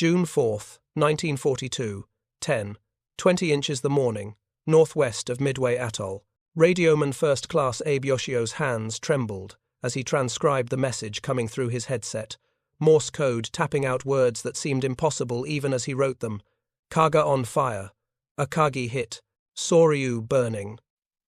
June 4, 1942, 10:20 inches the morning, northwest of Midway Atoll. Radioman First Class Abe Yoshio's hands trembled as he transcribed the message coming through his headset, Morse code tapping out words that seemed impossible even as he wrote them. Kaga on fire. Akagi hit. Soryu burning.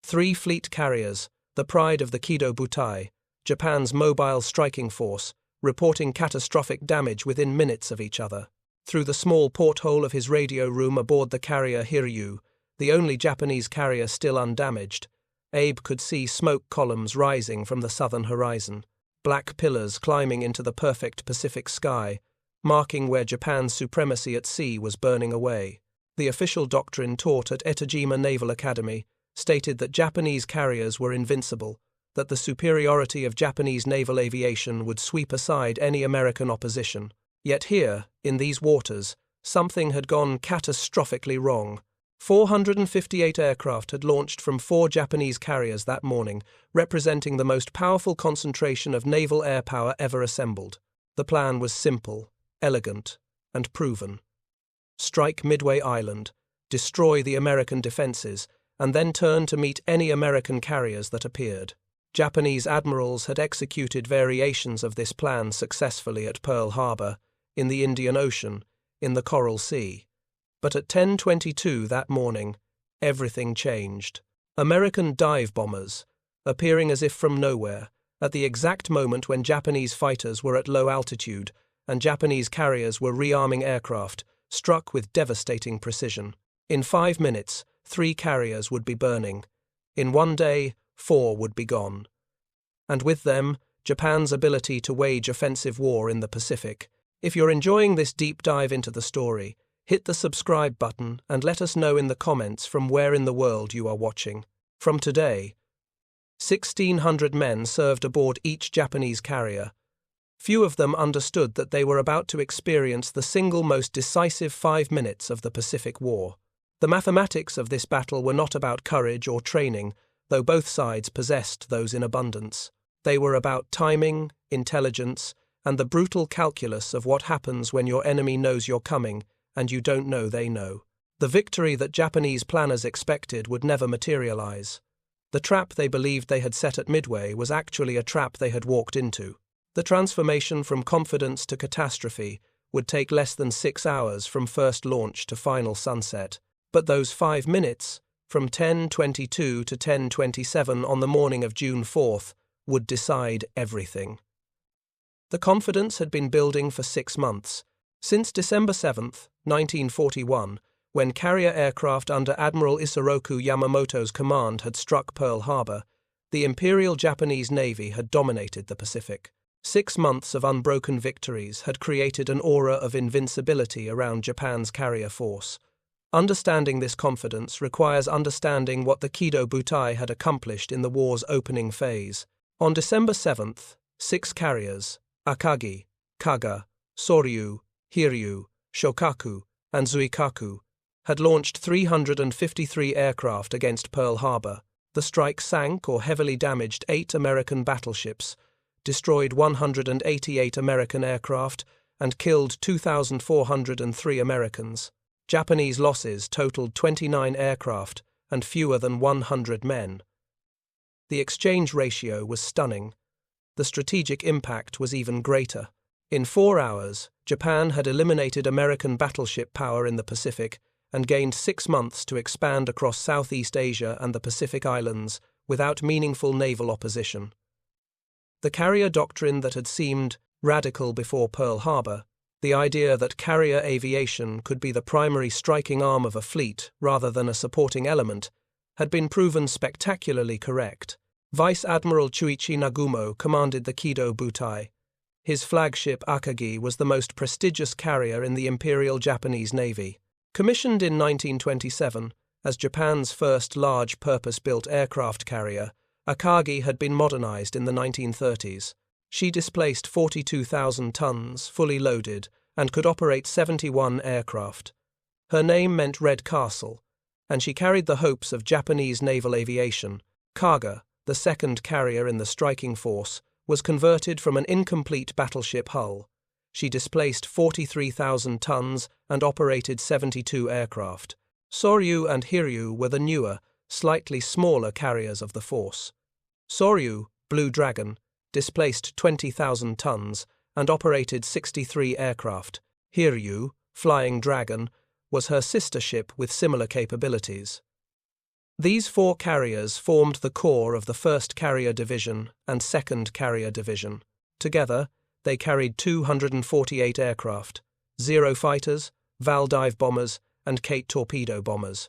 3 fleet carriers, the pride of the WWII, Japan's mobile striking force, reporting catastrophic damage within minutes of each other. Through the small porthole of his radio room aboard the carrier Hiryu, the only Japanese carrier still undamaged, Abe could see smoke columns rising from the southern horizon, black pillars climbing into the perfect Pacific sky, marking where Japan's supremacy at sea was burning away. The official doctrine taught at Etojima Naval Academy stated that Japanese carriers were invincible, that the superiority of Japanese naval aviation would sweep aside any American opposition. Yet here, in these waters, something had gone catastrophically wrong. 458 aircraft had launched from 4 Japanese carriers that morning, representing the most powerful concentration of naval air power ever assembled. The plan was simple, elegant, and proven. Strike Midway Island, destroy the American defenses, and then turn to meet any American carriers that appeared. Japanese admirals had executed variations of this plan successfully at Pearl Harbor, in the Indian Ocean, in the Coral Sea. But at 10:22 that morning, everything changed. American dive bombers, appearing as if from nowhere, at the exact moment when Japanese fighters were at low altitude and Japanese carriers were rearming aircraft, struck with devastating precision. In 5 minutes, 3 carriers would be burning. In 1 day, 4 would be gone. And with them, Japan's ability to wage offensive war in the Pacific. If you're enjoying this deep dive into the story, hit the subscribe button and let us know in the comments from where in the world you are watching. From today, 1,600 men served aboard each Japanese carrier. Few of them understood that they were about to experience the single most decisive 5 minutes of the Pacific War. The mathematics of this battle were not about courage or training, though both sides possessed those in abundance. They were about timing, intelligence, and the brutal calculus of what happens when your enemy knows you're coming and you don't know they know. The victory that Japanese planners expected would never materialize. The trap they believed they had set at Midway was actually a trap they had walked into. The transformation from confidence to catastrophe would take less than 6 hours from first launch to final sunset. But those 5 minutes, from 10:22 to 10:27 on the morning of June 4th, would decide everything. The confidence had been building for 6 months, since December 7th, 1941, when carrier aircraft under Admiral Isoroku Yamamoto's command had struck Pearl Harbor. The Imperial Japanese Navy had dominated the Pacific. 6 months of unbroken victories had created an aura of invincibility around Japan's carrier force. Understanding this confidence requires understanding what the WWII had accomplished in the war's opening phase. On December 7th, 6 carriers, Akagi, Kaga, Soryu, Hiryu, Shokaku, and Zuikaku, had launched 353 aircraft against Pearl Harbor. The strike sank or heavily damaged 8 American battleships, destroyed 188 American aircraft, and killed 2,403 Americans. Japanese losses totaled 29 aircraft and fewer than 100 men. The exchange ratio was stunning. The strategic impact was even greater. In 4 hours, Japan had eliminated American battleship power in the Pacific and gained 6 months to expand across Southeast Asia and the Pacific Islands without meaningful naval opposition. The carrier doctrine that had seemed radical before Pearl Harbor, the idea that carrier aviation could be the primary striking arm of a fleet rather than a supporting element, had been proven spectacularly correct. Vice Admiral Chuichi Nagumo commanded the WWII. His flagship Akagi was the most prestigious carrier in the Imperial Japanese Navy. Commissioned in 1927 as Japan's first large purpose-built aircraft carrier, Akagi had been modernized in the 1930s. She displaced 42,000 tons, fully loaded, and could operate 71 aircraft. Her name meant Red Castle, and she carried the hopes of Japanese naval aviation. Kaga, the second carrier in the striking force, was converted from an incomplete battleship hull. She displaced 43,000 tons and operated 72 aircraft. Soryu and Hiryu were the newer, slightly smaller carriers of the force. Soryu, Blue Dragon, displaced 20,000 tons and operated 63 aircraft. Hiryu, Flying Dragon, was her sister ship with similar capabilities. These four carriers formed the core of the 1st Carrier Division and 2nd Carrier Division. Together, they carried 248 aircraft, 0 fighters, Val dive bombers, and Kate torpedo bombers.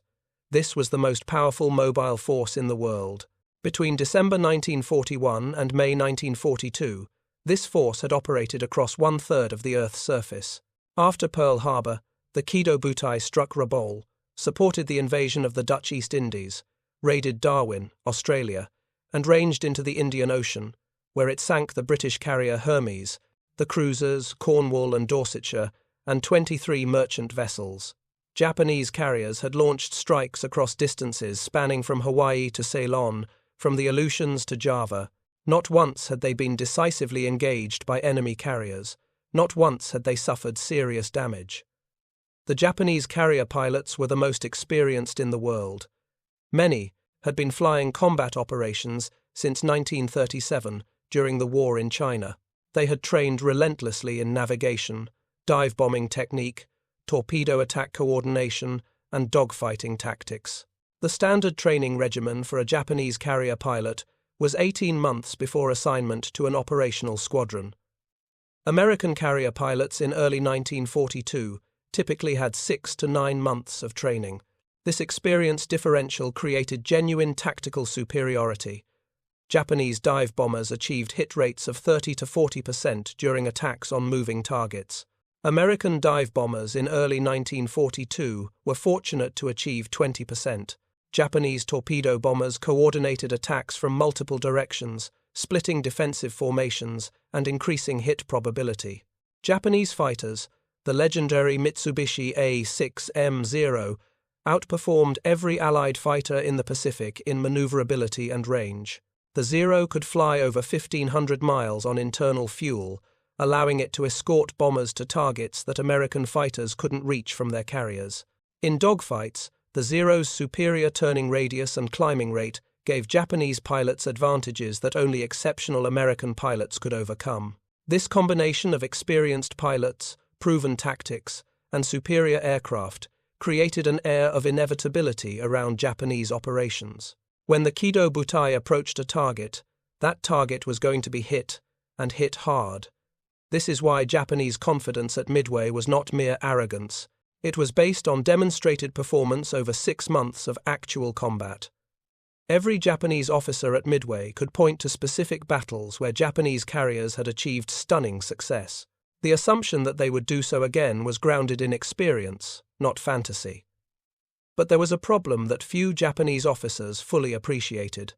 This was the most powerful mobile force in the world. Between December 1941 and May 1942, this force had operated across 1/3 of the Earth's surface. After Pearl Harbor, the Kido Butai struck Rabaul, supported the invasion of the Dutch East Indies, raided Darwin, Australia, and ranged into the Indian Ocean, where it sank the British carrier Hermes, the cruisers Cornwall and Dorsetshire, and 23 merchant vessels. Japanese carriers had launched strikes across distances spanning from Hawaii to Ceylon, from the Aleutians to Java. Not once had they been decisively engaged by enemy carriers. Not once had they suffered serious damage. The Japanese carrier pilots were the most experienced in the world. Many had been flying combat operations since 1937 during the war in China. They had trained relentlessly in navigation, dive bombing technique, torpedo attack coordination, and dogfighting tactics. The standard training regimen for a Japanese carrier pilot was 18 months before assignment to an operational squadron. American carrier pilots in early 1942 typically had 6 to 9 months of training. This experience differential created genuine tactical superiority. Japanese dive bombers achieved hit rates of 30 to 40% during attacks on moving targets. American dive bombers in early 1942 were fortunate to achieve 20%. Japanese torpedo bombers coordinated attacks from multiple directions, splitting defensive formations and increasing hit probability. Japanese fighters, the legendary Mitsubishi A6M0, outperformed every Allied fighter in the Pacific in maneuverability and range. The Zero could fly over 1,500 miles on internal fuel, allowing it to escort bombers to targets that American fighters couldn't reach from their carriers. In dogfights, the Zero's superior turning radius and climbing rate gave Japanese pilots advantages that only exceptional American pilots could overcome. This combination of experienced pilots, proven tactics, and superior aircraft created an air of inevitability around Japanese operations. When the Kido Butai approached a target, that target was going to be hit, and hit hard. This is why Japanese confidence at Midway was not mere arrogance. It was based on demonstrated performance over 6 months of actual combat. Every Japanese officer at Midway could point to specific battles where Japanese carriers had achieved stunning success. The assumption that they would do so again was grounded in experience, not fantasy. But there was a problem that few Japanese officers fully appreciated.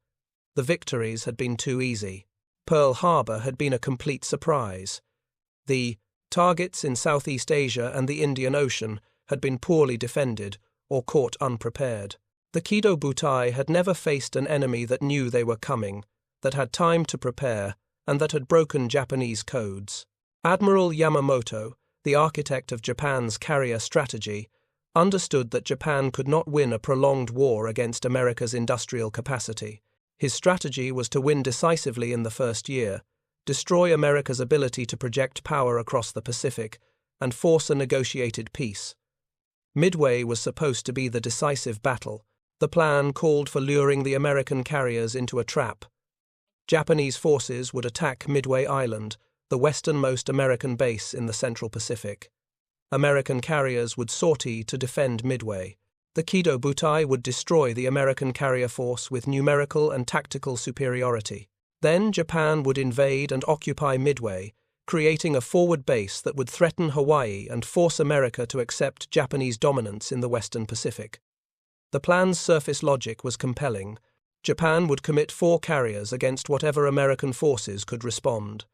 The victories had been too easy. Pearl Harbor had been a complete surprise. The targets in Southeast Asia and the Indian Ocean had been poorly defended or caught unprepared. The Kido Butai had never faced an enemy that knew they were coming, that had time to prepare, and that had broken Japanese codes. Admiral Yamamoto, the architect of Japan's carrier strategy, understood that Japan could not win a prolonged war against America's industrial capacity. His strategy was to win decisively in the first year, destroy America's ability to project power across the Pacific, and force a negotiated peace. Midway was supposed to be the decisive battle. The plan called for luring the American carriers into a trap. Japanese forces would attack Midway Island, the westernmost American base in the Central Pacific. American carriers would sortie to defend Midway. The Kido Butai would destroy the American carrier force with numerical and tactical superiority. Then Japan would invade and occupy Midway, creating a forward base that would threaten Hawaii and force America to accept Japanese dominance in the Western Pacific. The plan's surface logic was compelling. Japan would commit 4 carriers against whatever American forces could respond.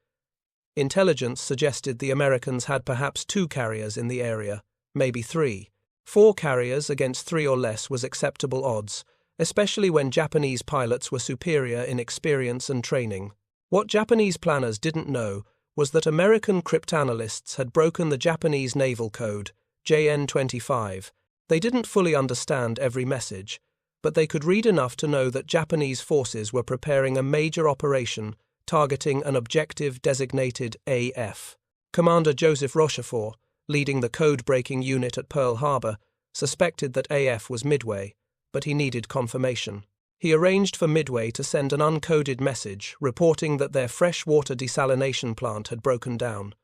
Intelligence suggested the Americans had perhaps 2 carriers in the area, maybe 3. 4 carriers against 3 or less was acceptable odds, especially when Japanese pilots were superior in experience and training. What Japanese planners didn't know was that American cryptanalysts had broken the Japanese naval code, JN-25. They didn't fully understand every message, but they could read enough to know that Japanese forces were preparing a major operation targeting an objective designated AF. Commander Joseph Rochefort, leading the code-breaking unit at Pearl Harbor, suspected that AF was Midway, but he needed confirmation. He arranged for Midway to send an uncoded message reporting that their freshwater desalination plant had broken down.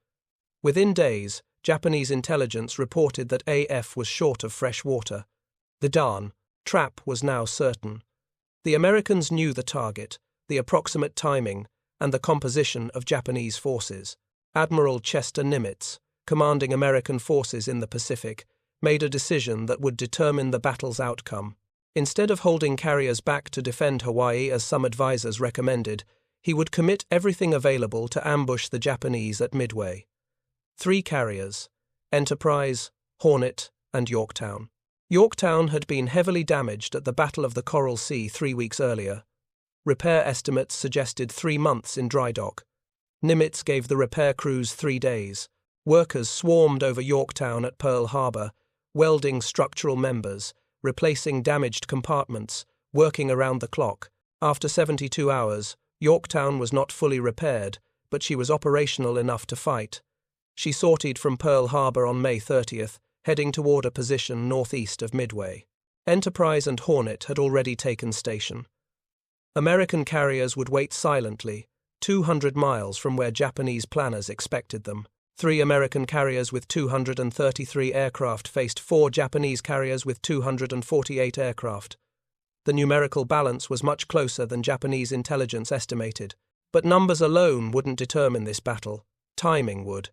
Within days, Japanese intelligence reported that AF was short of fresh water. The trap was now certain. The Americans knew the target, the approximate timing, and the composition of Japanese forces. Admiral Chester Nimitz, commanding American forces in the Pacific, made a decision that would determine the battle's outcome. Instead of holding carriers back to defend Hawaii as some advisors recommended, he would commit everything available to ambush the Japanese at Midway. 3 carriers: Enterprise, Hornet, and Yorktown. Yorktown had been heavily damaged at the Battle of the Coral Sea 3 weeks earlier. Repair estimates suggested 3 months in dry dock. Nimitz gave the repair crews 3 days. Workers swarmed over Yorktown at Pearl Harbor, welding structural members, replacing damaged compartments, working around the clock. After 72 hours, Yorktown was not fully repaired, but she was operational enough to fight. She sortied from Pearl Harbor on May 30th, heading toward a position northeast of Midway. Enterprise and Hornet had already taken station. American carriers would wait silently, 200 miles from where Japanese planners expected them. 3 American carriers with 233 aircraft faced 4 Japanese carriers with 248 aircraft. The numerical balance was much closer than Japanese intelligence estimated, but numbers alone wouldn't determine this battle. Timing would.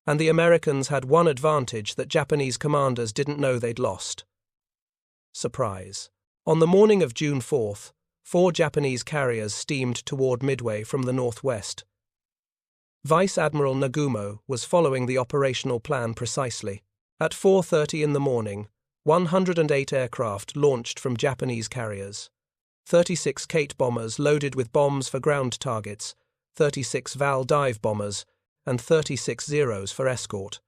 And the Americans had one advantage that Japanese commanders didn't know they'd lost. Surprise. On the morning of June 4th, 4 Japanese carriers steamed toward Midway from the northwest. Vice Admiral Nagumo was following the operational plan precisely. At 4:30 in the morning, 108 aircraft launched from Japanese carriers. 36 Kate bombers loaded with bombs for ground targets, 36 Val dive bombers, and 36 Zeros for escort.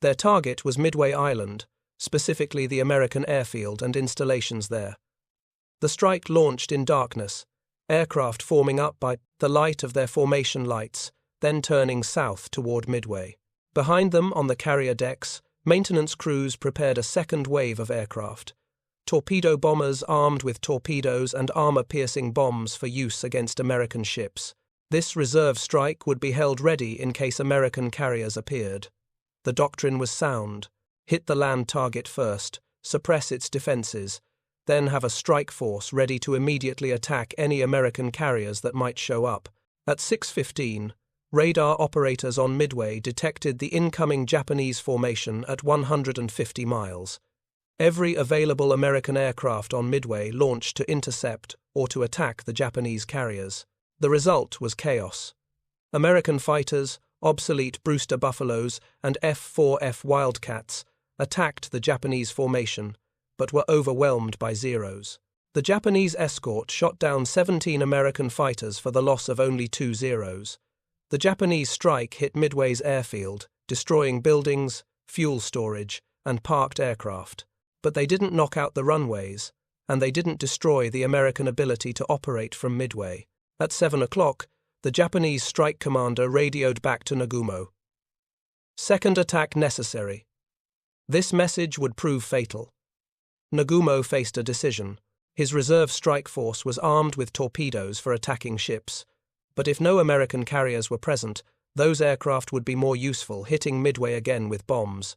Their target was Midway Island, specifically the American airfield and installations there. The strike launched in darkness, aircraft forming up by the light of their formation lights, then turning south toward Midway. Behind them, on the carrier decks, maintenance crews prepared a second wave of aircraft. Torpedo bombers armed with torpedoes and armor-piercing bombs for use against American ships. This reserve strike would be held ready in case American carriers appeared. The doctrine was sound: hit the land target first, suppress its defenses, then have a strike force ready to immediately attack any American carriers that might show up. At 6:15, radar operators on Midway detected the incoming Japanese formation at 150 miles. Every available American aircraft on Midway launched to intercept or to attack the Japanese carriers. The result was chaos. American fighters, obsolete Brewster Buffaloes, and F-4F Wildcats attacked the Japanese formation, but were overwhelmed by Zeros. The Japanese escort shot down 17 American fighters for the loss of only 2 Zeros. The Japanese strike hit Midway's airfield, destroying buildings, fuel storage, and parked aircraft. But they didn't knock out the runways, and they didn't destroy the American ability to operate from Midway. At 7 o'clock, the Japanese strike commander radioed back to Nagumo. Second attack necessary. This message would prove fatal. Nagumo faced a decision. His reserve strike force was armed with torpedoes for attacking ships, but if no American carriers were present, those aircraft would be more useful, hitting Midway again with bombs.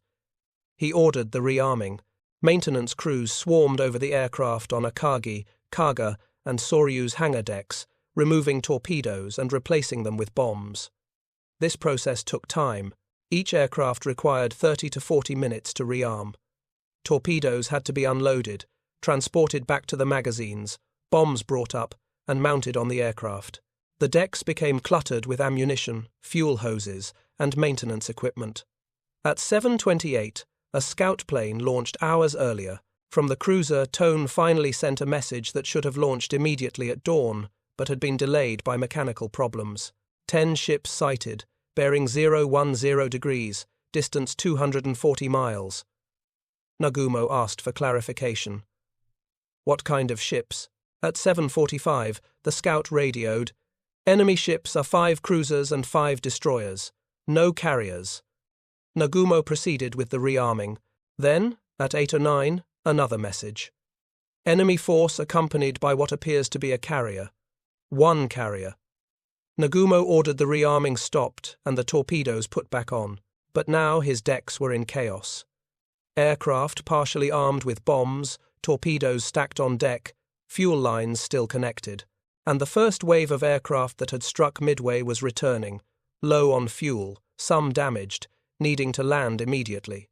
He ordered the rearming. Maintenance crews swarmed over the aircraft on Akagi, Kaga, and Soryu's hangar decks, removing torpedoes and replacing them with bombs. This process took time. Each aircraft required 30 to 40 minutes to rearm. Torpedoes had to be unloaded, transported back to the magazines, bombs brought up, and mounted on the aircraft. The decks became cluttered with ammunition, fuel hoses, and maintenance equipment. At 7:28, a scout plane launched hours earlier. From the cruiser, Tone finally sent a message that should have launched immediately at dawn, but had been delayed by mechanical problems. 10 ships sighted, bearing 010 degrees, distance 240 miles. Nagumo asked for clarification. What kind of ships? At 7:45, the scout radioed, "Enemy ships are 5 cruisers and 5 destroyers. No carriers." Nagumo proceeded with the rearming. Then, at 8:09, another message. "Enemy force accompanied by what appears to be a carrier. 1 carrier." Nagumo ordered the rearming stopped and the torpedoes put back on, but now his decks were in chaos. Aircraft partially armed with bombs, torpedoes stacked on deck, fuel lines still connected, and the first wave of aircraft that had struck Midway was returning, low on fuel, some damaged, needing to land immediately.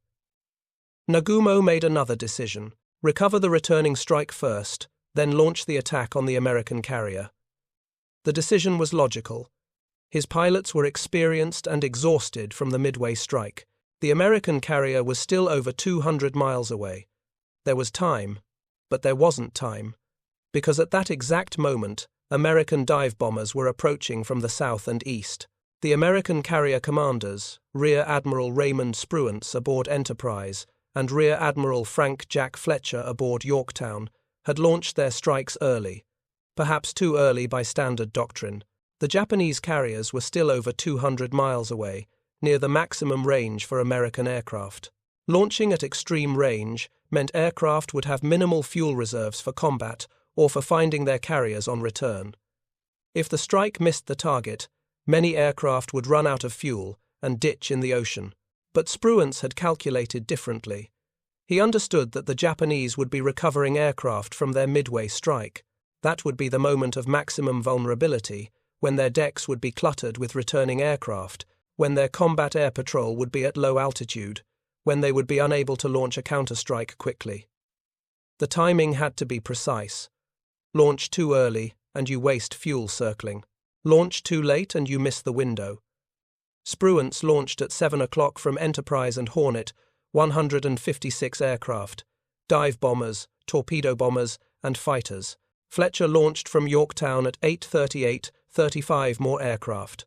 Nagumo made another decision: recover the returning strike first, then launch the attack on the American carrier. The decision was logical. His pilots were experienced and exhausted from the Midway strike. The American carrier was still over 200 miles away. There was time, but there wasn't time, because at that exact moment, American dive bombers were approaching from the south and east. The American carrier commanders, Rear Admiral Raymond Spruance aboard Enterprise and Rear Admiral Frank Jack Fletcher aboard Yorktown, had launched their strikes early, perhaps too early by standard doctrine. The Japanese carriers were still over 200 miles away, near the maximum range for American aircraft. Launching at extreme range meant aircraft would have minimal fuel reserves for combat or for finding their carriers on return. If the strike missed the target, many aircraft would run out of fuel and ditch in the ocean. But Spruance had calculated differently. He understood that the Japanese would be recovering aircraft from their Midway strike. That would be the moment of maximum vulnerability, when their decks would be cluttered with returning aircraft, when their combat air patrol would be at low altitude, when they would be unable to launch a counterstrike quickly. The timing had to be precise. Launch too early, and you waste fuel circling. Launch too late, and you miss the window. Spruance launched at 7 o'clock from Enterprise and Hornet, 156 aircraft, dive bombers, torpedo bombers, and fighters. Fletcher launched from Yorktown at 8:38, 35 more aircraft.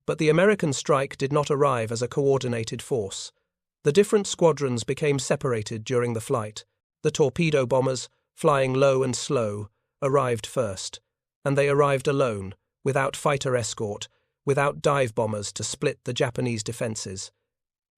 But the American strike did not arrive as a coordinated force. The different squadrons became separated during the flight. The torpedo bombers, flying low and slow, arrived first, and they arrived alone, without fighter escort, without dive bombers to split the Japanese defenses.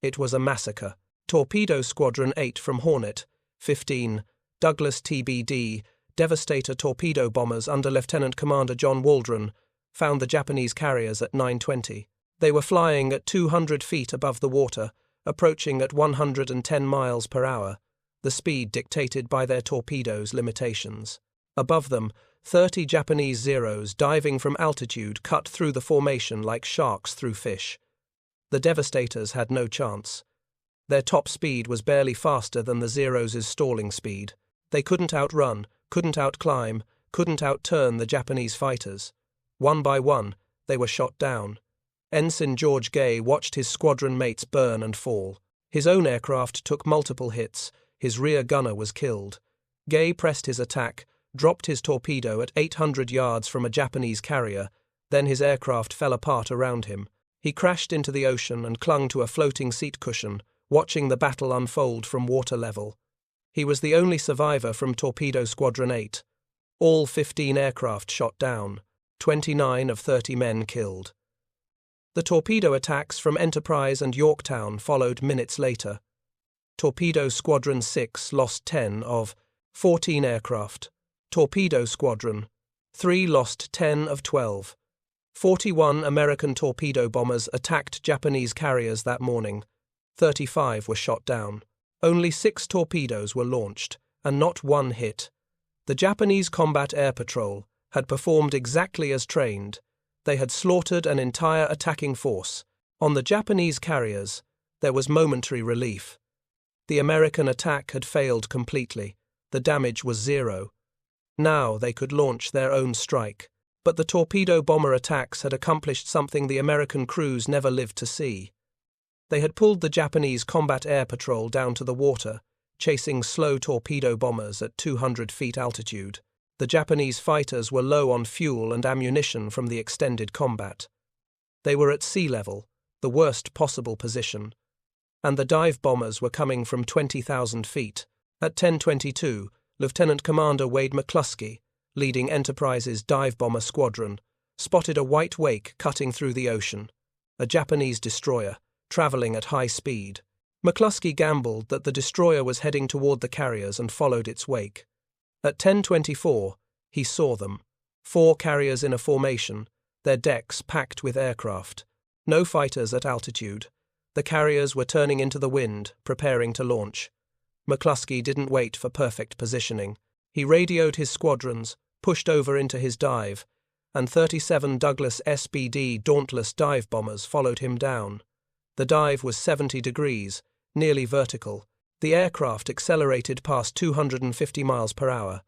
It was a massacre. Torpedo Squadron 8 from Hornet, 15, Douglas TBD, Devastator torpedo bombers under Lieutenant Commander John Waldron, found the Japanese carriers at 9:20. They were flying at 200 feet above the water, approaching at 110 miles per hour, the speed dictated by their torpedoes' limitations. Above them, 30 Japanese Zeros diving from altitude cut through the formation like sharks through fish. The Devastators had no chance. Their top speed was barely faster than the Zeros' stalling speed. They couldn't outrun, couldn't outclimb, couldn't outturn the Japanese fighters. One by one, they were shot down. Ensign George Gay watched his squadron mates burn and fall. His own aircraft took multiple hits. His rear gunner was killed. Gay pressed his attack, dropped his torpedo at 800 yards from a Japanese carrier, then his aircraft fell apart around him. He crashed into the ocean and clung to a floating seat cushion, watching the battle unfold from water level. He was the only survivor from Torpedo Squadron 8. All 15 aircraft shot down, 29 of 30 men killed. The torpedo attacks from Enterprise and Yorktown followed minutes later. Torpedo Squadron 6 lost 10 of 14 aircraft. Torpedo Squadron 3 lost 10 of 12. 41 American torpedo bombers attacked Japanese carriers that morning. 35 were shot down. Only 6 torpedoes were launched, and not one hit. The Japanese Combat Air Patrol had performed exactly as trained. They had slaughtered an entire attacking force. On the Japanese carriers, there was momentary relief. The American attack had failed completely. The damage was 0. Now they could launch their own strike. But the torpedo bomber attacks had accomplished something the American crews never lived to see. They had pulled the Japanese Combat Air Patrol down to the water, chasing slow torpedo bombers at 200 feet altitude. The Japanese fighters were low on fuel and ammunition from the extended combat. They were at sea level, the worst possible position, and the dive bombers were coming from 20,000 feet. At 10:22, Lieutenant Commander Wade McCluskey, leading Enterprise's dive bomber squadron, spotted a white wake cutting through the ocean, a Japanese destroyer, traveling at high speed. McCluskey gambled that the destroyer was heading toward the carriers and followed its wake. At 10:24, he saw them, 4 carriers in a formation, their decks packed with aircraft. No fighters at altitude. The carriers were turning into the wind, preparing to launch. McCluskey didn't wait for perfect positioning. He radioed his squadrons, pushed over into his dive, and 37 Douglas SBD Dauntless dive bombers followed him down. The dive was 70 degrees, nearly vertical. The aircraft accelerated past 250 miles per hour.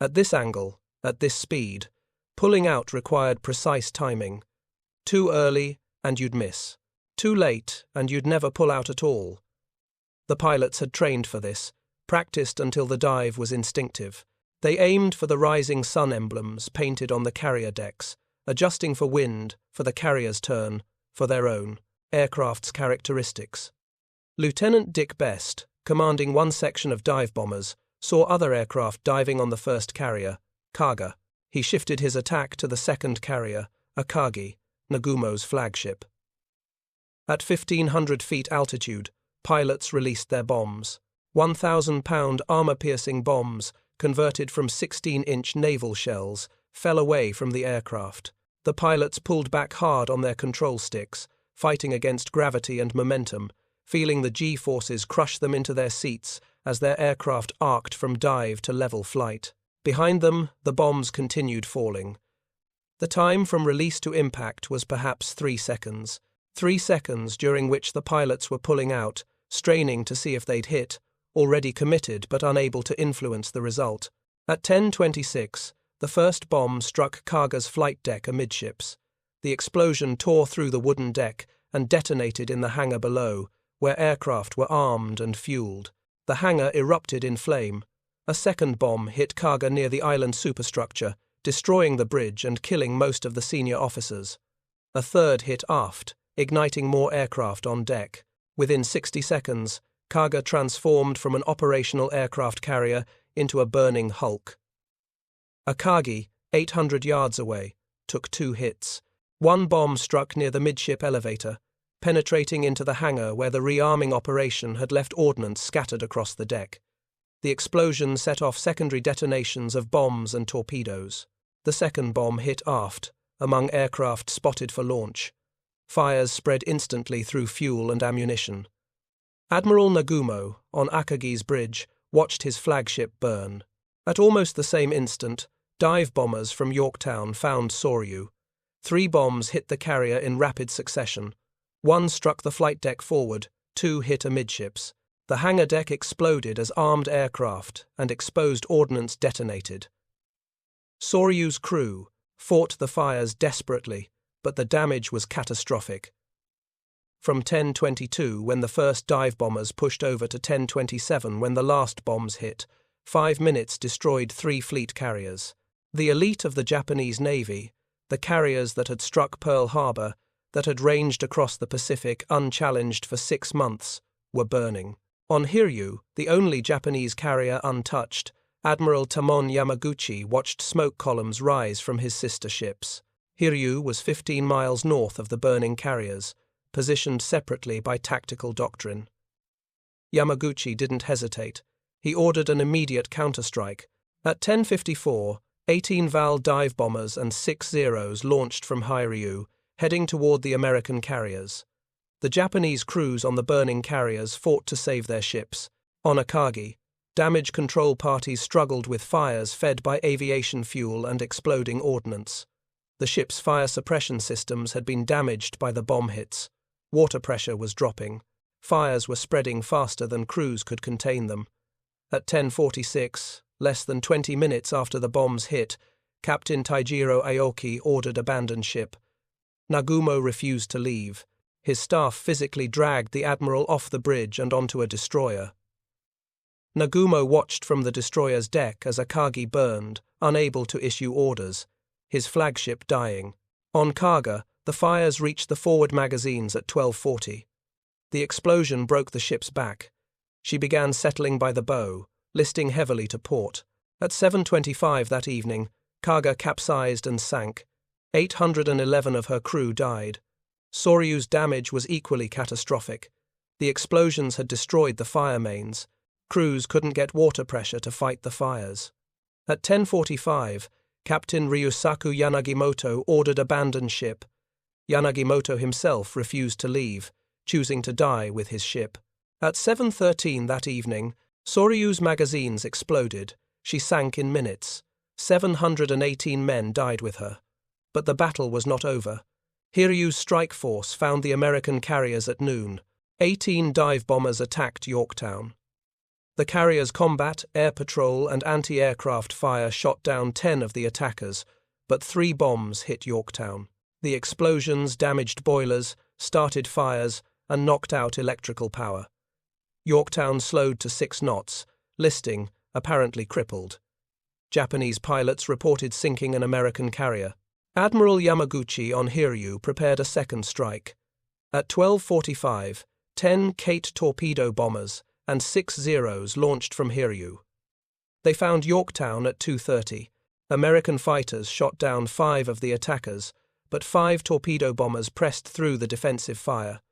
At this angle, at this speed, pulling out required precise timing. Too early, and you'd miss. Too late, and you'd never pull out at all. The pilots had trained for this, practiced until the dive was instinctive. They aimed for the rising sun emblems painted on the carrier decks, adjusting for wind, for the carrier's turn, for their own aircraft's characteristics. Lieutenant Dick Best, commanding one section of dive bombers, saw other aircraft diving on the first carrier, Kaga. He shifted his attack to the second carrier, Akagi, Nagumo's flagship. At 1,500 feet altitude, pilots released their bombs. 1,000-pound armor-piercing bombs, converted from 16-inch naval shells, fell away from the aircraft. The pilots pulled back hard on their control sticks, fighting against gravity and momentum, feeling the G-forces crush them into their seats as their aircraft arced from dive to level flight. Behind them, the bombs continued falling. The time from release to impact was perhaps 3 seconds. 3 seconds during which the pilots were pulling out, straining to see if they'd hit, already committed but unable to influence the result. At 10:26, the first bomb struck Kaga's flight deck amidships. The explosion tore through the wooden deck and detonated in the hangar below, where aircraft were armed and fueled. The hangar erupted in flame. A second bomb hit Kaga near the island superstructure, destroying the bridge and killing most of the senior officers. A third hit aft, igniting more aircraft on deck. Within 60 seconds, Kaga transformed from an operational aircraft carrier into a burning hulk. Akagi, 800 yards away, took 2 hits. One bomb struck near the midship elevator, penetrating into the hangar where the rearming operation had left ordnance scattered across the deck. The explosion set off secondary detonations of bombs and torpedoes. The second bomb hit aft, among aircraft spotted for launch. Fires spread instantly through fuel and ammunition. Admiral Nagumo, on Akagi's bridge, watched his flagship burn. At almost the same instant, dive bombers from Yorktown found Soryu. 3 bombs hit the carrier in rapid succession. 1 struck the flight deck forward, 2 hit amidships. The hangar deck exploded as armed aircraft and exposed ordnance detonated. Soryu's crew fought the fires desperately, but the damage was catastrophic. From 10:22, when the first dive bombers pushed over, to 10:27, when the last bombs hit, 5 minutes destroyed 3 fleet carriers. The elite of the Japanese Navy, the carriers that had struck Pearl Harbor, that had ranged across the Pacific unchallenged for 6 months, were burning. On Hiryu, the only Japanese carrier untouched, Admiral Tamon Yamaguchi watched smoke columns rise from his sister ships. Hiryu was 15 miles north of the burning carriers, positioned separately by tactical doctrine. Yamaguchi didn't hesitate. He ordered an immediate counterstrike. At 10:54, 18 Naval dive bombers and 6 Zeros launched from Hiryu, heading toward the American carriers. The Japanese crews on the burning carriers fought to save their ships. On Akagi, damage control parties struggled with fires fed by aviation fuel and exploding ordnance. The ship's fire suppression systems had been damaged by the bomb hits. Water pressure was dropping. Fires were spreading faster than crews could contain them. At 10:46, less than 20 minutes after the bombs hit, Captain Taijiro Aoki ordered abandon ship. Nagumo refused to leave. His staff physically dragged the admiral off the bridge and onto a destroyer. Nagumo watched from the destroyer's deck as Akagi burned, unable to issue orders, his flagship dying. On Kaga, The fires reached the forward magazines at 12:40. The explosion broke the ship's back. She began settling by the bow, listing heavily to port. At 7:25 that evening, Kaga capsized and sank. 811 of her crew died. Soryu's damage was equally catastrophic. The explosions had destroyed the fire mains. Crews couldn't get water pressure to fight the fires. At 10:45, Captain Ryusaku Yanagimoto ordered abandon ship. Yanagimoto himself refused to leave, choosing to die with his ship. At 7:13 that evening, Soryu's magazines exploded. She sank in minutes. 718 men died with her. But the battle was not over. Hiryu's strike force found the American carriers at noon. 18 dive bombers attacked Yorktown. The carriers' combat, air patrol, and anti-aircraft fire shot down 10 of the attackers, but 3 bombs hit Yorktown. The explosions damaged boilers, started fires, and knocked out electrical power. Yorktown slowed to 6 knots, listing, apparently crippled. Japanese pilots reported sinking an American carrier. Admiral Yamaguchi on Hiryu prepared a second strike. At 12:45, 10 Kate torpedo bombers and 6 Zeros launched from Hiryu. They found Yorktown at 2:30. American fighters shot down 5 of the attackers, but 5 torpedo bombers pressed through the defensive fire.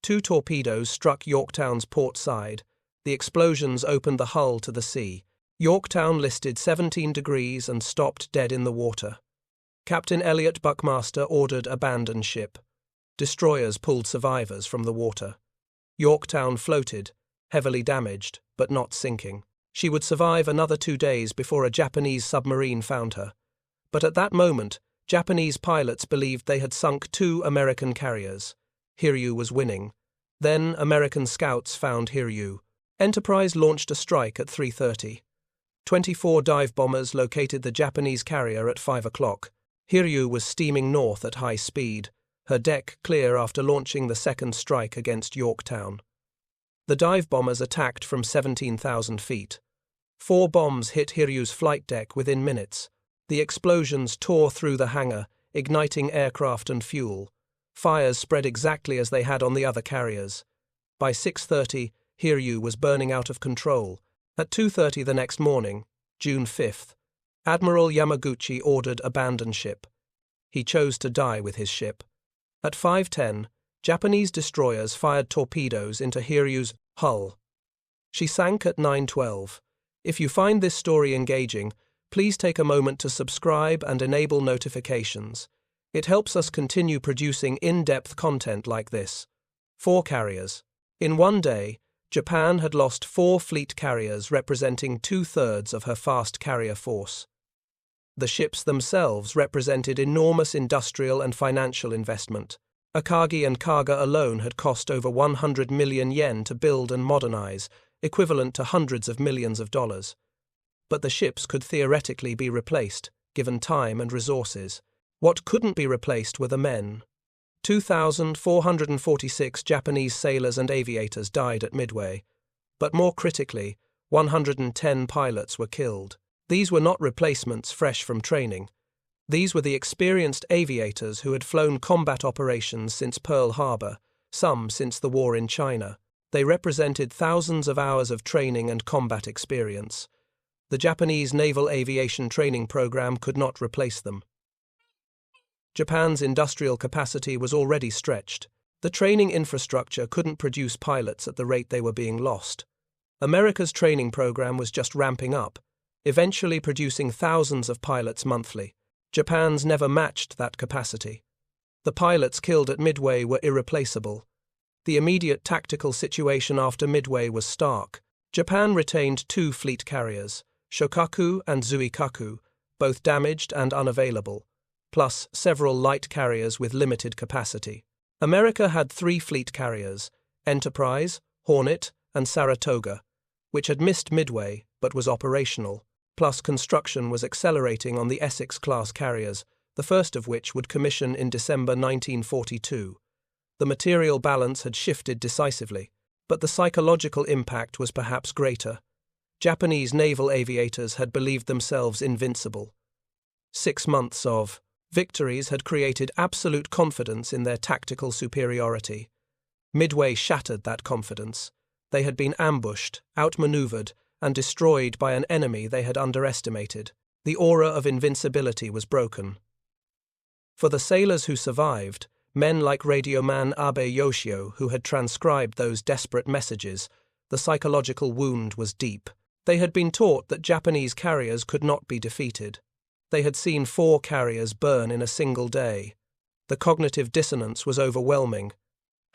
2 torpedoes struck Yorktown's port side. The explosions opened the hull to the sea. Yorktown listed 17 degrees and stopped dead in the water. Captain Elliot Buckmaster ordered abandon ship. Destroyers pulled survivors from the water. Yorktown floated, heavily damaged, but not sinking. She would survive another 2 days before a Japanese submarine found her. But at that moment, Japanese pilots believed they had sunk 2 American carriers. Hiryu was winning. Then American scouts found Hiryu. Enterprise launched a strike at 3:30. 24 dive bombers located the Japanese carrier at 5 o'clock. Hiryu was steaming north at high speed, her deck clear after launching the second strike against Yorktown. The dive bombers attacked from 17,000 feet. 4 bombs hit Hiryu's flight deck within minutes. The explosions tore through the hangar, igniting aircraft and fuel. Fires spread exactly as they had on the other carriers. By 6:30, Hiryu was burning out of control. At 2:30 the next morning, June 5th, Admiral Yamaguchi ordered abandon ship. He chose to die with his ship. At 5:10, Japanese destroyers fired torpedoes into Hiryu's hull. She sank at 9:12. If you find this story engaging, please take a moment to subscribe and enable notifications. It helps us continue producing in-depth content like this. 4 carriers. In one day, Japan had lost 4 fleet carriers representing 2/3 of her fast carrier force. The ships themselves represented enormous industrial and financial investment. Akagi and Kaga alone had cost over 100 million yen to build and modernize, equivalent to hundreds of millions of dollars. But the ships could theoretically be replaced, given time and resources. What couldn't be replaced were the men. 2,446 Japanese sailors and aviators died at Midway, but more critically, 110 pilots were killed. These were not replacements fresh from training. These were the experienced aviators who had flown combat operations since Pearl Harbor, some since the war in China. They represented thousands of hours of training and combat experience. The Japanese Naval Aviation Training Program could not replace them. Japan's industrial capacity was already stretched. The training infrastructure couldn't produce pilots at the rate they were being lost. America's training program was just ramping up, eventually producing thousands of pilots monthly. Japan's never matched that capacity. The pilots killed at Midway were irreplaceable. The immediate tactical situation after Midway was stark. Japan retained 2 fleet carriers, Shokaku and Zuikaku, both damaged and unavailable, plus several light carriers with limited capacity. America had 3 fleet carriers, Enterprise, Hornet, and Saratoga, which had missed Midway but was operational, plus construction was accelerating on the Essex-class carriers, the first of which would commission in December 1942. The material balance had shifted decisively, but the psychological impact was perhaps greater. Japanese naval aviators had believed themselves invincible. 6 months of Victories had created absolute confidence in their tactical superiority. Midway shattered that confidence. They had been ambushed, outmaneuvered, and destroyed by an enemy they had underestimated. The aura of invincibility was broken. For the sailors who survived, men like Radioman Yoshio, who had transcribed those desperate messages, the psychological wound was deep. They had been taught that Japanese carriers could not be defeated. They had seen 4 carriers burn in a single day. The cognitive dissonance was overwhelming.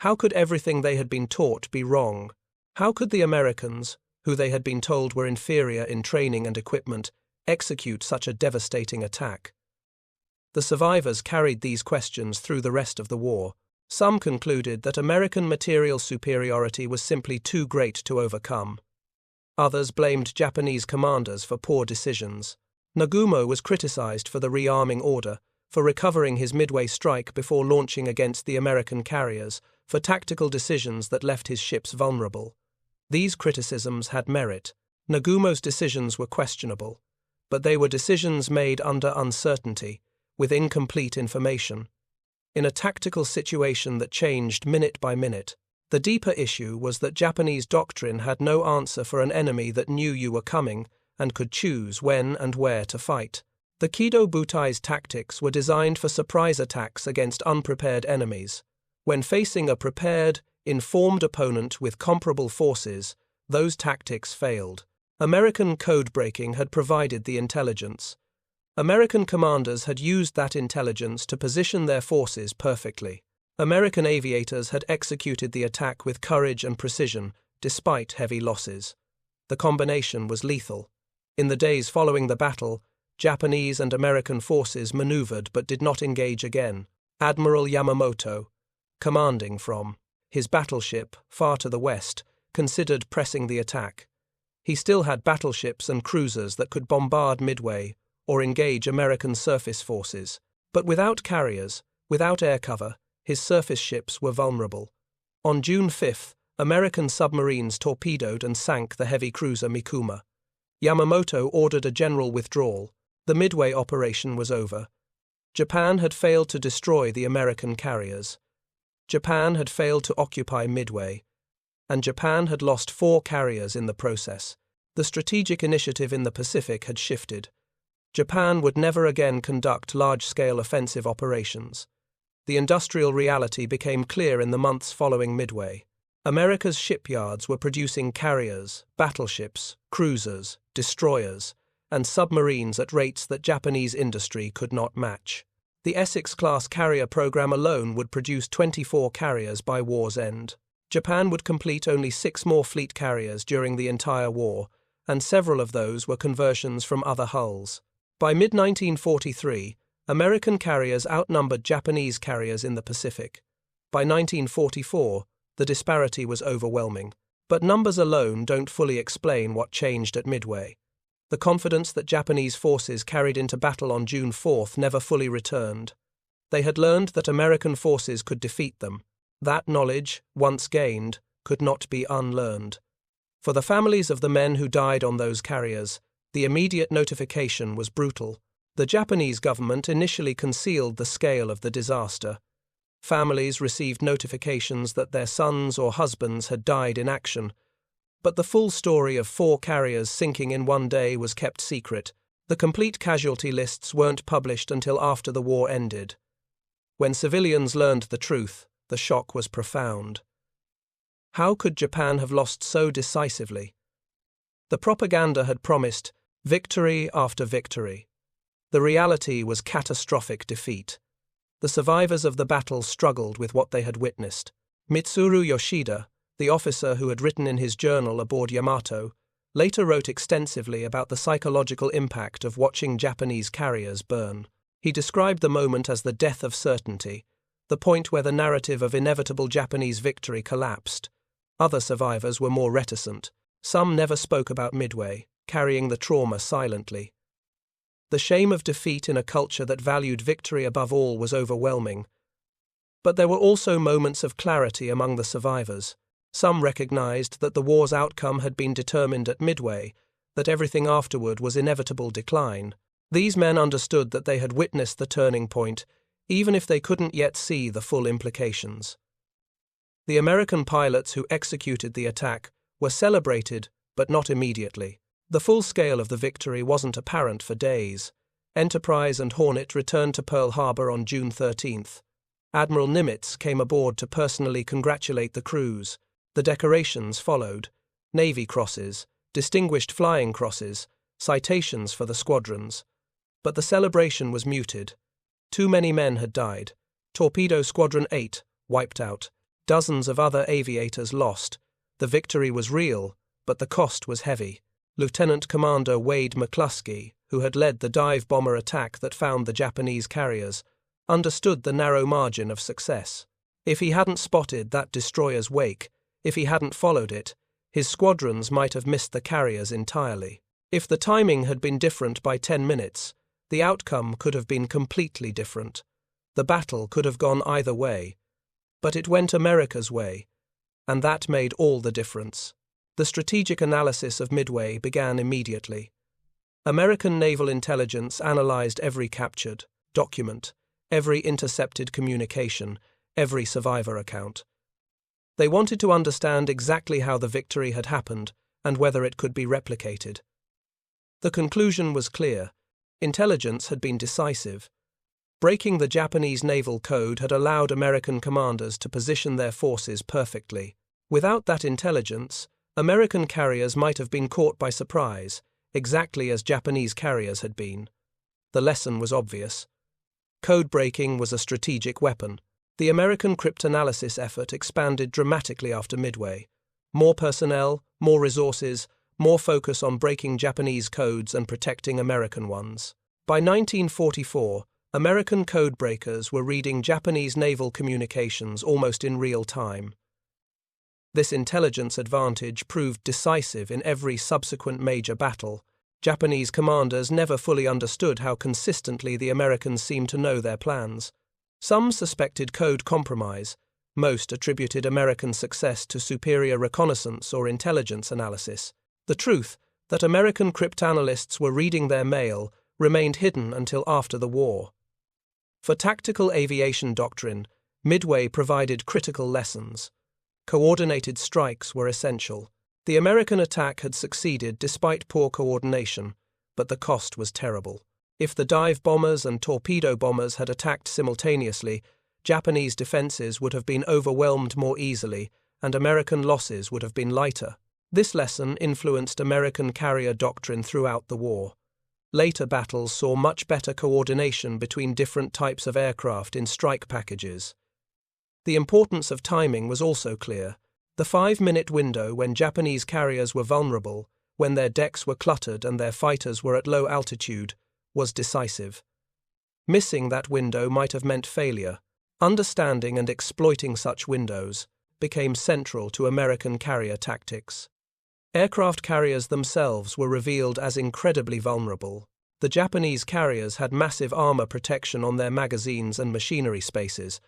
How could everything they had been taught be wrong? How could the Americans, who they had been told were inferior in training and equipment, execute such a devastating attack? The survivors carried these questions through the rest of the war. Some concluded that American material superiority was simply too great to overcome. Others blamed Japanese commanders for poor decisions. Nagumo was criticized for the rearming order, for recovering his Midway strike before launching against the American carriers, for tactical decisions that left his ships vulnerable. These criticisms had merit. Nagumo's decisions were questionable, but they were decisions made under uncertainty, with incomplete information. In a tactical situation that changed minute by minute, the deeper issue was that Japanese doctrine had no answer for an enemy that knew you were coming and could choose when and where to fight. The Kido Butai's tactics were designed for surprise attacks against unprepared enemies. When facing a prepared, informed opponent with comparable forces, those tactics failed. American code-breaking had provided the intelligence. American commanders had used that intelligence to position their forces perfectly. American aviators had executed the attack with courage and precision, despite heavy losses. The combination was lethal. In the days following the battle, Japanese and American forces maneuvered but did not engage again. Admiral Yamamoto, commanding from his battleship far to the west, considered pressing the attack. He still had battleships and cruisers that could bombard Midway or engage American surface forces. But without carriers, without air cover, his surface ships were vulnerable. On June 5th, American submarines torpedoed and sank the heavy cruiser Mikuma. Yamamoto ordered a general withdrawal. The Midway operation was over. Japan had failed to destroy the American carriers. Japan had failed to occupy Midway. And Japan had lost 4 carriers in the process. The strategic initiative in the Pacific had shifted. Japan would never again conduct large-scale offensive operations. The industrial reality became clear in the months following Midway. America's shipyards were producing carriers, battleships, cruisers, destroyers, and submarines at rates that Japanese industry could not match. The Essex-class carrier program alone would produce 24 carriers by war's end. Japan would complete only 6 more fleet carriers during the entire war, and several of those were conversions from other hulls. By mid-1943, American carriers outnumbered Japanese carriers in the Pacific. By 1944, the disparity was overwhelming. But numbers alone don't fully explain what changed at Midway. The confidence that Japanese forces carried into battle on June 4th never fully returned. They had learned that American forces could defeat them. That knowledge, once gained, could not be unlearned. For the families of the men who died on those carriers, the immediate notification was brutal. The Japanese government initially concealed the scale of the disaster. Families received notifications that their sons or husbands had died in action, but the full story of 4 carriers sinking in one day was kept secret. The complete casualty lists weren't published until after the war ended. When civilians learned the truth, the shock was profound. How could Japan have lost so decisively? The propaganda had promised victory after victory. The reality was catastrophic defeat. The survivors of the battle struggled with what they had witnessed. Mitsuru Yoshida, the officer who had written in his journal aboard Yamato, later wrote extensively about the psychological impact of watching Japanese carriers burn. He described the moment as the death of certainty, the point where the narrative of inevitable Japanese victory collapsed. Other survivors were more reticent. Some never spoke about Midway, carrying the trauma silently. The shame of defeat in a culture that valued victory above all was overwhelming. But there were also moments of clarity among the survivors. Some recognized that the war's outcome had been determined at Midway, that everything afterward was inevitable decline. These men understood that they had witnessed the turning point, even if they couldn't yet see the full implications. The American pilots who executed the attack were celebrated, but not immediately. The full scale of the victory wasn't apparent for days. Enterprise and Hornet returned to Pearl Harbor on June 13th. Admiral Nimitz came aboard to personally congratulate the crews. The decorations followed: Navy crosses, distinguished flying crosses, citations for the squadrons. But the celebration was muted. Too many men had died. Torpedo Squadron 8 wiped out. Dozens of other aviators lost. The victory was real, but the cost was heavy. Lieutenant Commander Wade McCluskey, who had led the dive bomber attack that found the Japanese carriers, understood the narrow margin of success. If he hadn't spotted that destroyer's wake, if he hadn't followed it, his squadrons might have missed the carriers entirely. If the timing had been different by 10 minutes, the outcome could have been completely different. The battle could have gone either way. But it went America's way, and that made all the difference. The strategic analysis of Midway began immediately. American naval intelligence analyzed every captured document, every intercepted communication, every survivor account. They wanted to understand exactly how the victory had happened and whether it could be replicated. The conclusion was clear. Intelligence had been decisive. Breaking the Japanese naval code had allowed American commanders to position their forces perfectly. Without that intelligence, American carriers might have been caught by surprise, exactly as Japanese carriers had been. The lesson was obvious. Code breaking was a strategic weapon. The American cryptanalysis effort expanded dramatically after Midway. More personnel, more resources, more focus on breaking Japanese codes and protecting American ones. By 1944, American code breakers were reading Japanese naval communications almost in real time. This intelligence advantage proved decisive in every subsequent major battle. Japanese commanders never fully understood how consistently the Americans seemed to know their plans. Some suspected code compromise. Most attributed American success to superior reconnaissance or intelligence analysis. The truth, that American cryptanalysts were reading their mail, remained hidden until after the war. For tactical aviation doctrine, Midway provided critical lessons. Coordinated strikes were essential. The American attack had succeeded despite poor coordination, but the cost was terrible. If the dive bombers and torpedo bombers had attacked simultaneously, Japanese defenses would have been overwhelmed more easily, and American losses would have been lighter. This lesson influenced American carrier doctrine throughout the war. Later battles saw much better coordination between different types of aircraft in strike packages. The importance of timing was also clear. The 5-minute window when Japanese carriers were vulnerable, when their decks were cluttered and their fighters were at low altitude, was decisive. Missing that window might have meant failure. Understanding and exploiting such windows became central to American carrier tactics. Aircraft carriers themselves were revealed as incredibly vulnerable. The Japanese carriers had massive armor protection on their magazines and machinery spaces,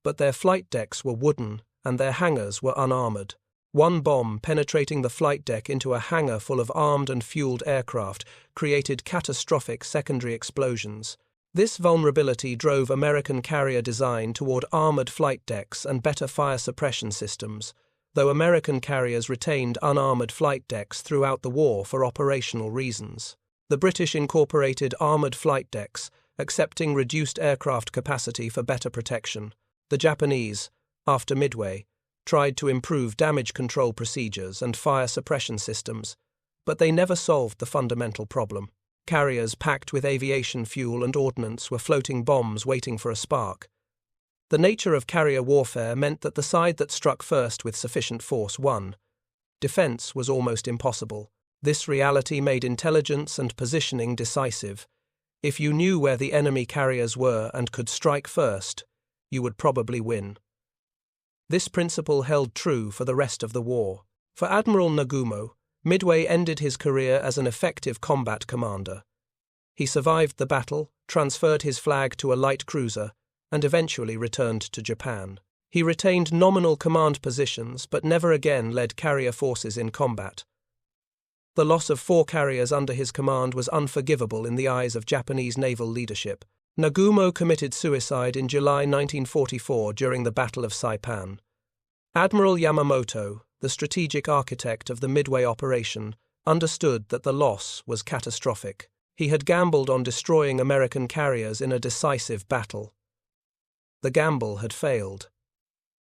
but their flight decks were wooden and their hangars were unarmored. One bomb penetrating the flight deck into a hangar full of armed and fueled aircraft created catastrophic secondary explosions. This vulnerability drove American carrier design toward armored flight decks and better fire suppression systems, though American carriers retained unarmored flight decks throughout the war for operational reasons. The British incorporated armored flight decks, accepting reduced aircraft capacity for better protection. The Japanese, after Midway, tried to improve damage control procedures and fire suppression systems, but they never solved the fundamental problem. Carriers packed with aviation fuel and ordnance were floating bombs waiting for a spark. The nature of carrier warfare meant that the side that struck first with sufficient force won. Defense was almost impossible. This reality made intelligence and positioning decisive. If you knew where the enemy carriers were and could strike first, you would probably win. This principle held true for the rest of the war. For Admiral Nagumo, Midway ended his career as an effective combat commander. He survived the battle, transferred his flag to a light cruiser, and eventually returned to Japan. He retained nominal command positions but never again led carrier forces in combat. The loss of 4 carriers under his command was unforgivable in the eyes of Japanese naval leadership. Nagumo committed suicide in July 1944 during the Battle of Saipan. Admiral Yamamoto, the strategic architect of the Midway operation, understood that the loss was catastrophic. He had gambled on destroying American carriers in a decisive battle. The gamble had failed.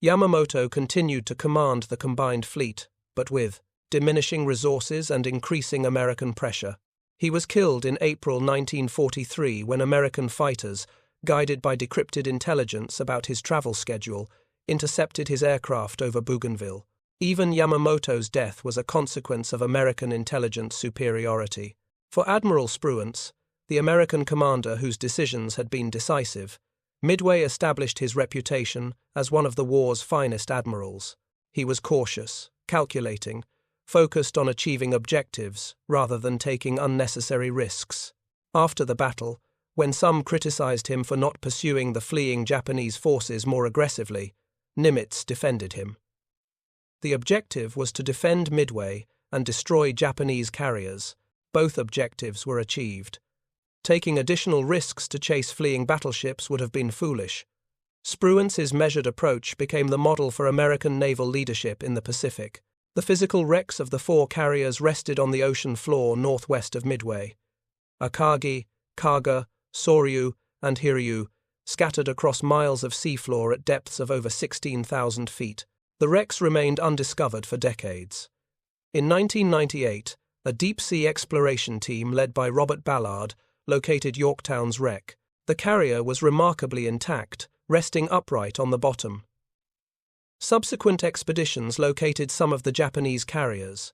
Yamamoto continued to command the combined fleet, but with diminishing resources and increasing American pressure. He was killed in April 1943 when American fighters, guided by decrypted intelligence about his travel schedule, intercepted his aircraft over Bougainville. Even Yamamoto's death was a consequence of American intelligence superiority. For Admiral Spruance, the American commander whose decisions had been decisive, Midway established his reputation as one of the war's finest admirals. He was cautious, calculating, focused on achieving objectives rather than taking unnecessary risks. After the battle, when some criticized him for not pursuing the fleeing Japanese forces more aggressively, Nimitz defended him. The objective was to defend Midway and destroy Japanese carriers. Both objectives were achieved. Taking additional risks to chase fleeing battleships would have been foolish. Spruance's measured approach became the model for American naval leadership in the Pacific. The physical wrecks of the 4 carriers rested on the ocean floor northwest of Midway. Akagi, Kaga, Soryu, and Hiryu scattered across miles of seafloor at depths of over 16,000 feet. The wrecks remained undiscovered for decades. In 1998, a deep-sea exploration team led by Robert Ballard located Yorktown's wreck. The carrier was remarkably intact, resting upright on the bottom. Subsequent expeditions located some of the Japanese carriers.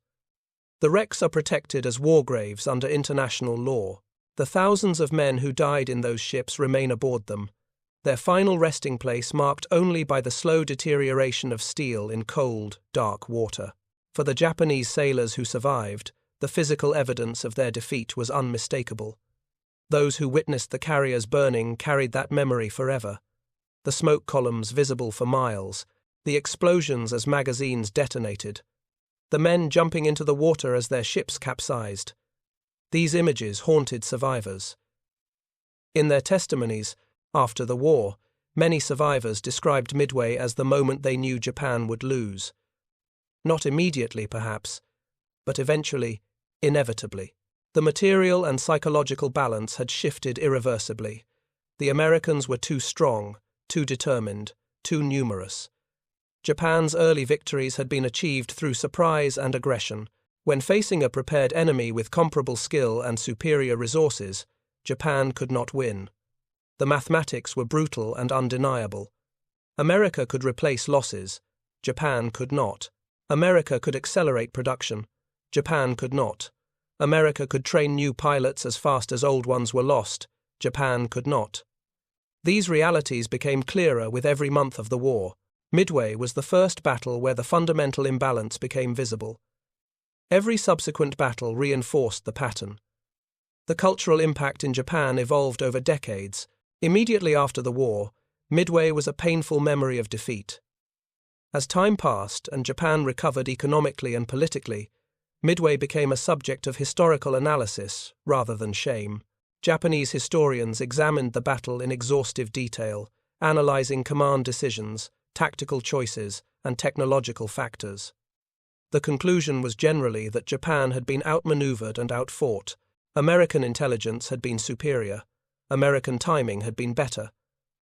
The wrecks are protected as war graves under international law. The thousands of men who died in those ships remain aboard them, their final resting place marked only by the slow deterioration of steel in cold, dark water. For the Japanese sailors who survived, the physical evidence of their defeat was unmistakable. Those who witnessed the carriers burning carried that memory forever. The smoke columns visible for miles, the explosions as magazines detonated, the men jumping into the water as their ships capsized. These images haunted survivors. In their testimonies, after the war, many survivors described Midway as the moment they knew Japan would lose. Not immediately, perhaps, but eventually, inevitably. The material and psychological balance had shifted irreversibly. The Americans were too strong, too determined, too numerous. Japan's early victories had been achieved through surprise and aggression. When facing a prepared enemy with comparable skill and superior resources, Japan could not win. The mathematics were brutal and undeniable. America could replace losses. Japan could not. America could accelerate production. Japan could not. America could train new pilots as fast as old ones were lost. Japan could not. These realities became clearer with every month of the war. Midway was the first battle where the fundamental imbalance became visible. Every subsequent battle reinforced the pattern. The cultural impact in Japan evolved over decades. Immediately after the war, Midway was a painful memory of defeat. As time passed and Japan recovered economically and politically, Midway became a subject of historical analysis rather than shame. Japanese historians examined the battle in exhaustive detail, analyzing command decisions, tactical choices, and technological factors. The conclusion was generally that Japan had been outmaneuvered and outfought. American intelligence had been superior. American timing had been better.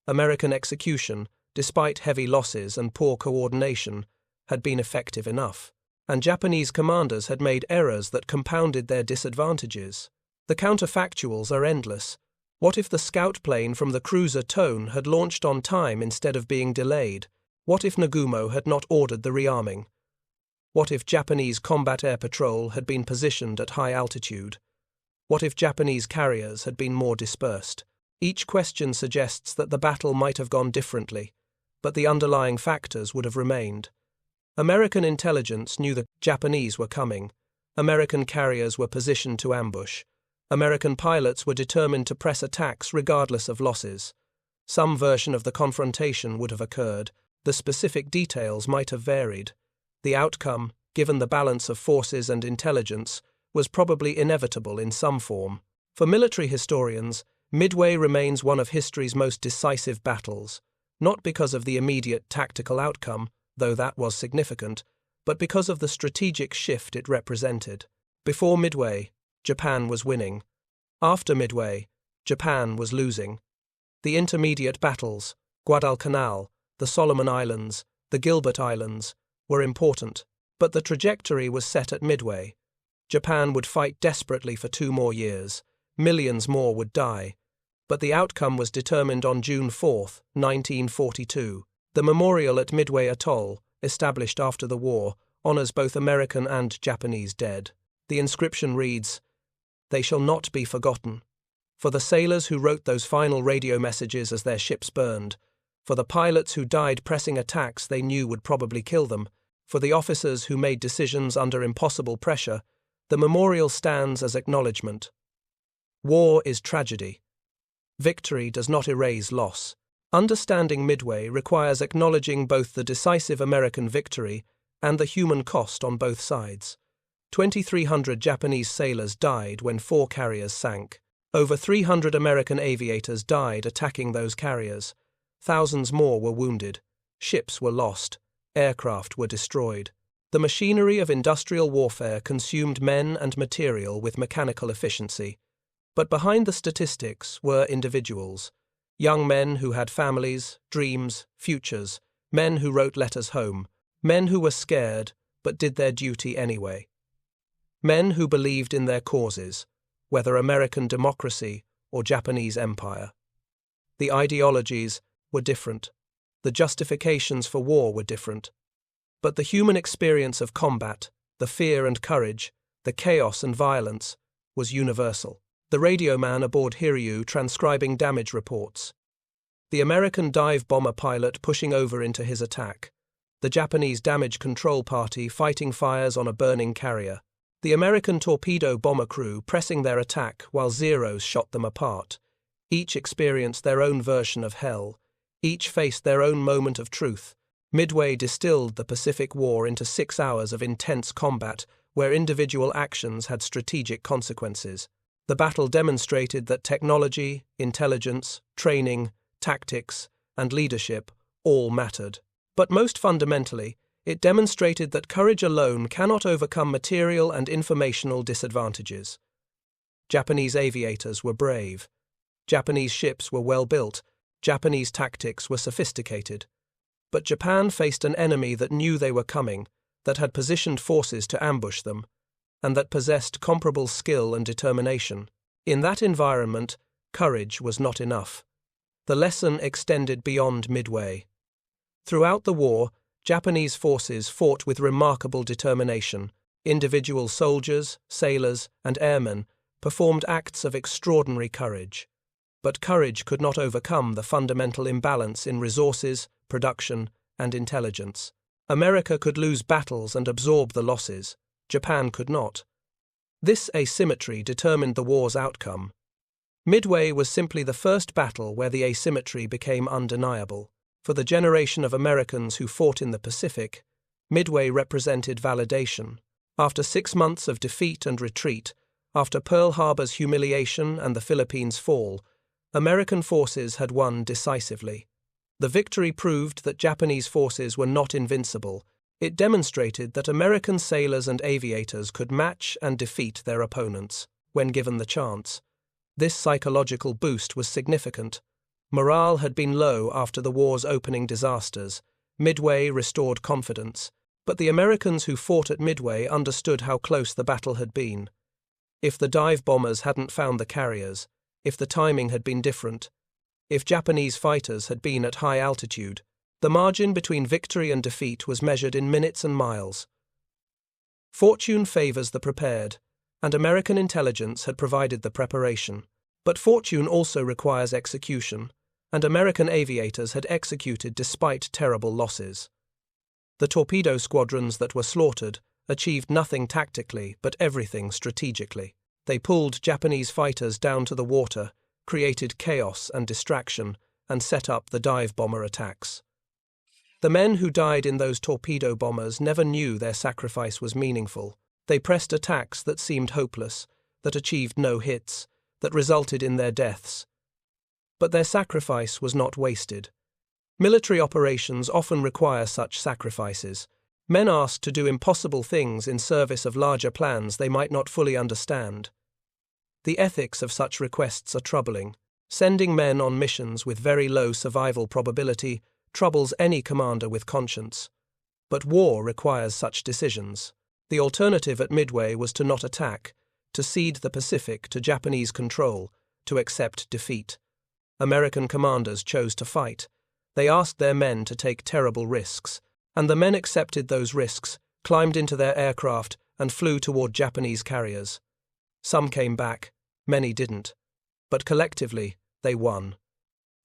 American execution, despite heavy losses and poor coordination, had been effective enough. And Japanese commanders had made errors that compounded their disadvantages. The counterfactuals are endless. What if the scout plane from the cruiser Tone had launched on time instead of being delayed? What if Nagumo had not ordered the rearming? What if Japanese combat air patrol had been positioned at high altitude? What if Japanese carriers had been more dispersed? Each question suggests that the battle might have gone differently, but the underlying factors would have remained. American intelligence knew the Japanese were coming. American carriers were positioned to ambush. American pilots were determined to press attacks regardless of losses. Some version of the confrontation would have occurred. The specific details might have varied. The outcome, given the balance of forces and intelligence, was probably inevitable in some form. For military historians, Midway remains one of history's most decisive battles, not because of the immediate tactical outcome, though that was significant, but because of the strategic shift it represented. Before Midway, Japan was winning. After Midway, Japan was losing. The intermediate battles, Guadalcanal, the Solomon Islands, the Gilbert Islands, were important, but the trajectory was set at Midway. Japan would fight desperately for 2 more years. Millions more would die. But the outcome was determined on June 4, 1942. The memorial at Midway Atoll, established after the war, honors both American and Japanese dead. The inscription reads, "They shall not be forgotten. For the sailors who wrote those final radio messages as their ships burned, for the pilots who died pressing attacks they knew would probably kill them, for the officers who made decisions under impossible pressure, the memorial stands as acknowledgement. War is tragedy. Victory does not erase loss. Understanding Midway requires acknowledging both the decisive American victory and the human cost on both sides. 2,300 Japanese sailors died when 4 carriers sank. Over 300 American aviators died attacking those carriers. Thousands more were wounded. Ships were lost. Aircraft were destroyed. The machinery of industrial warfare consumed men and material with mechanical efficiency. But behind the statistics were individuals. Young men who had families, dreams, futures. Men who wrote letters home. Men who were scared, but did their duty anyway. Men who believed in their causes, whether American democracy or Japanese empire. The ideologies were different. The justifications for war were different. But the human experience of combat, the fear and courage, the chaos and violence, was universal. The radioman aboard Hiryu transcribing damage reports. The American dive bomber pilot pushing over into his attack. The Japanese damage control party fighting fires on a burning carrier. The American torpedo bomber crew pressing their attack while Zeros shot them apart. Each experienced their own version of hell. Each faced their own moment of truth. Midway distilled the Pacific War into 6 hours of intense combat where individual actions had strategic consequences. The battle demonstrated that technology, intelligence, training, tactics, and leadership all mattered. But most fundamentally, it demonstrated that courage alone cannot overcome material and informational disadvantages. Japanese aviators were brave. Japanese ships were well built. Japanese tactics were sophisticated. But Japan faced an enemy that knew they were coming, that had positioned forces to ambush them, and that possessed comparable skill and determination. In that environment, courage was not enough. The lesson extended beyond Midway. Throughout the war, Japanese forces fought with remarkable determination. Individual soldiers, sailors, and airmen performed acts of extraordinary courage. But courage could not overcome the fundamental imbalance in resources, production, and intelligence. America could lose battles and absorb the losses. Japan could not. This asymmetry determined the war's outcome. Midway was simply the first battle where the asymmetry became undeniable. For the generation of Americans who fought in the Pacific, Midway represented validation. After 6 months of defeat and retreat, after Pearl Harbor's humiliation and the Philippines' fall, American forces had won decisively. The victory proved that Japanese forces were not invincible. It demonstrated that American sailors and aviators could match and defeat their opponents, when given the chance. This psychological boost was significant. Morale had been low after the war's opening disasters. Midway restored confidence. But the Americans who fought at Midway understood how close the battle had been. If the dive bombers hadn't found the carriers, if the timing had been different, if Japanese fighters had been at high altitude, the margin between victory and defeat was measured in minutes and miles. Fortune favors the prepared, and American intelligence had provided the preparation. But fortune also requires execution, and American aviators had executed despite terrible losses. The torpedo squadrons that were slaughtered achieved nothing tactically but everything strategically. They pulled Japanese fighters down to the water, created chaos and distraction, and set up the dive bomber attacks. The men who died in those torpedo bombers never knew their sacrifice was meaningful. They pressed attacks that seemed hopeless, that achieved no hits, that resulted in their deaths. But their sacrifice was not wasted. Military operations often require such sacrifices. Men asked to do impossible things in service of larger plans they might not fully understand. The ethics of such requests are troubling. Sending men on missions with very low survival probability troubles any commander with conscience. But war requires such decisions. The alternative at Midway was to not attack, to cede the Pacific to Japanese control, to accept defeat. American commanders chose to fight. They asked their men to take terrible risks, and the men accepted those risks, climbed into their aircraft, and flew toward Japanese carriers. Some came back, many didn't. But collectively, they won.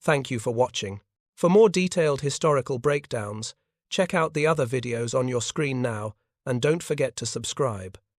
Thank you for watching. For more detailed historical breakdowns, check out the other videos on your screen now, and don't forget to subscribe.